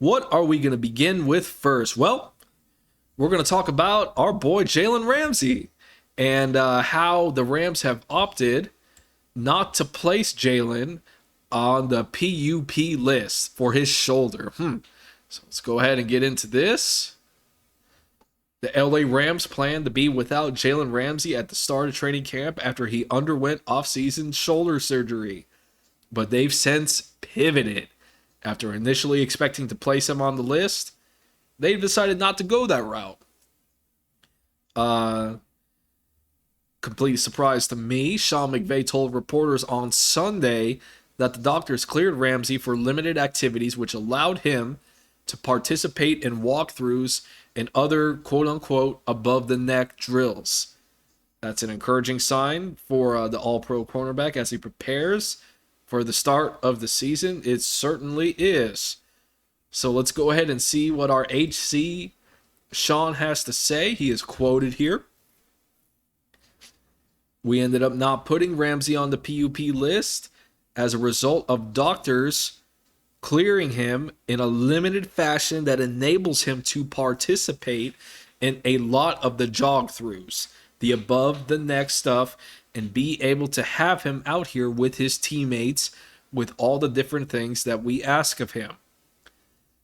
What are we going to begin with first? Well, we're going to talk about our boy Jalen Ramsey and how the Rams have opted not to place Jalen on the PUP list for his shoulder. So let's go ahead and get into this. The LA Rams plan to be without Jalen Ramsey at the start of training camp after he underwent offseason shoulder surgery. But they've since pivoted. After initially expecting to place him on the list, they've decided not to go that route. Complete surprise to me, Sean McVay told reporters on Sunday that the doctors cleared Ramsey for limited activities, which allowed him to participate in walkthroughs and other quote-unquote above-the-neck drills. That's an encouraging sign for the all-pro cornerback as he prepares for the start of the season. It certainly is. So let's go ahead and see what our HC Sean has to say. He is quoted here. We ended up not putting Ramsey on the PUP list as a result of doctors clearing him in a limited fashion that enables him to participate in a lot of the jog throughs, the above the neck stuff, and be able to have him out here with his teammates with all the different things that we ask of him.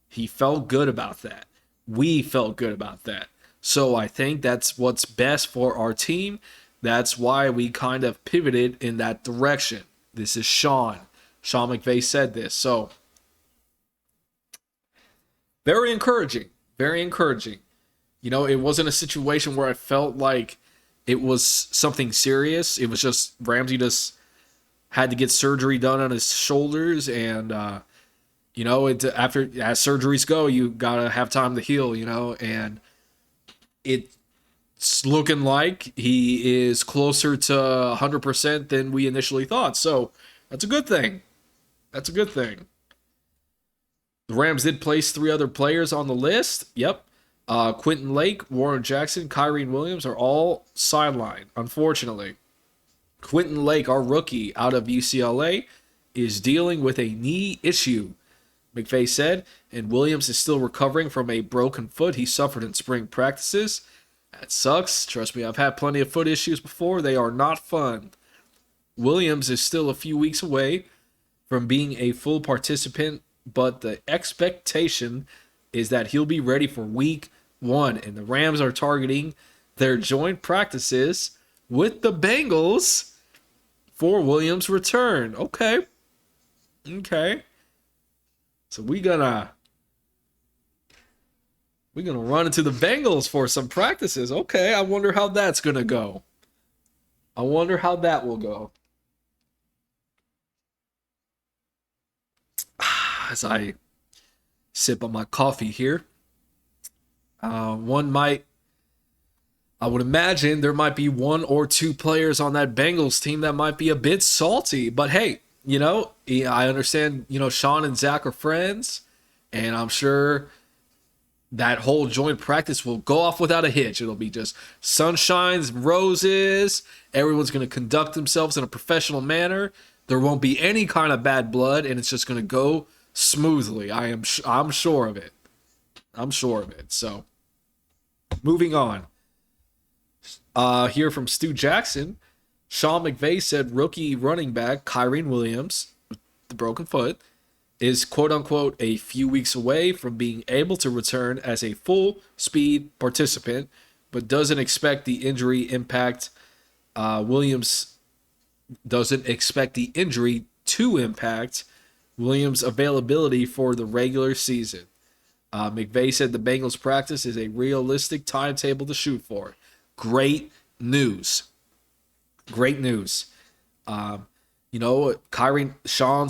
He felt good about that. We felt good about that. So I think that's what's best for our team. That's why we kind of pivoted in that direction. This is Sean. Sean McVay said this. So very encouraging. Very encouraging. You know, it wasn't a situation where I felt like it was something serious. It was just Ramsey just had to get surgery done on his shoulders, and after as surgeries go, you gotta have time to heal. And it's looking like he is closer to 100% than we initially thought. So that's a good thing. That's a good thing. The Rams did place 3 other players on the list. Yep. Quentin Lake, Warren Jackson, Kyrene Williams are all sidelined, unfortunately. Quentin Lake, our rookie out of UCLA, is dealing with a knee issue, McVay said, and Williams is still recovering from a broken foot he suffered in spring practices. That sucks. Trust me, I've had plenty of foot issues before. They are not fun. Williams is still a few weeks away from being a full participant, but the expectation is that he'll be ready for week 1, and the Rams are targeting their joint practices with the Bengals for Williams' return. Okay. So we're gonna run into the Bengals for some practices. Okay, I wonder how that's gonna go. I wonder how that will go. As I sip on my coffee here, I would imagine there might be 1 or 2 players on that Bengals team that might be a bit salty. But hey, I understand, Sean and Zach are friends, and I'm sure that whole joint practice will go off without a hitch. It'll be just sunshines, roses. Everyone's going to conduct themselves in a professional manner. There won't be any kind of bad blood, and it's just going to go smoothly. I'm sure of it. I'm sure of it. So, moving on. Here from Stu Jackson, Sean McVay said rookie running back Kyrene Williams, with the broken foot, is quote-unquote a few weeks away from being able to return as a full-speed participant, but doesn't expect the injury impact. Williams doesn't expect the injury to impact Williams' availability for the regular season. McVay said the Bengals' practice is a realistic timetable to shoot for. Great news. Great news. Sean's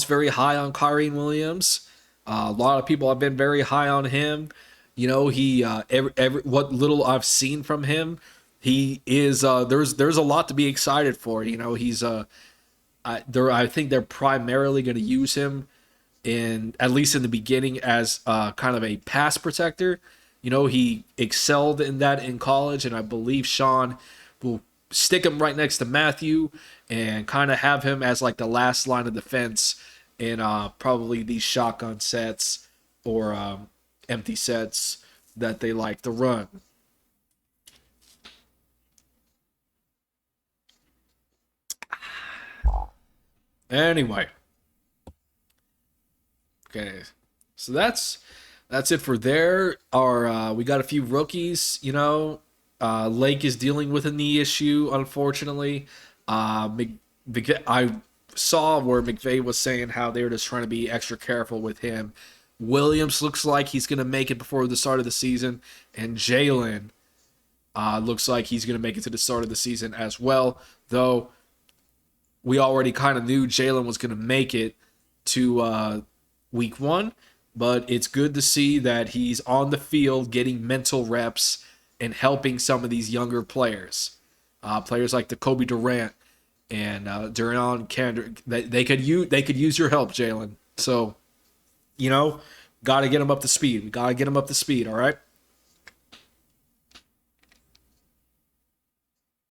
very high on Kyrene Williams. A lot of people have been very high on him. He what little I've seen from him, he is there's a lot to be excited for. He's I think they're primarily going to use him at least in the beginning as kind of a pass protector. He excelled in that in college, and I believe Sean will stick him right next to Matthew and kind of have him as like the last line of defense in probably these shotgun sets or empty sets that they like to run. Anyway, okay, so that's it for there. Our we got a few rookies. Lake is dealing with a knee issue, unfortunately. I saw where McVay was saying how they were just trying to be extra careful with him. Williams looks like he's going to make it before the start of the season, and Jalen looks like he's going to make it to the start of the season as well. Though we already kind of knew Jalen was going to make it to week one, but it's good to see that he's on the field getting mental reps and helping some of these younger players. Players like the Kobe Durant and Durian Kendrick, they could use your help, Jalen. So, got to get him up to speed. We got to get him up to speed, all right?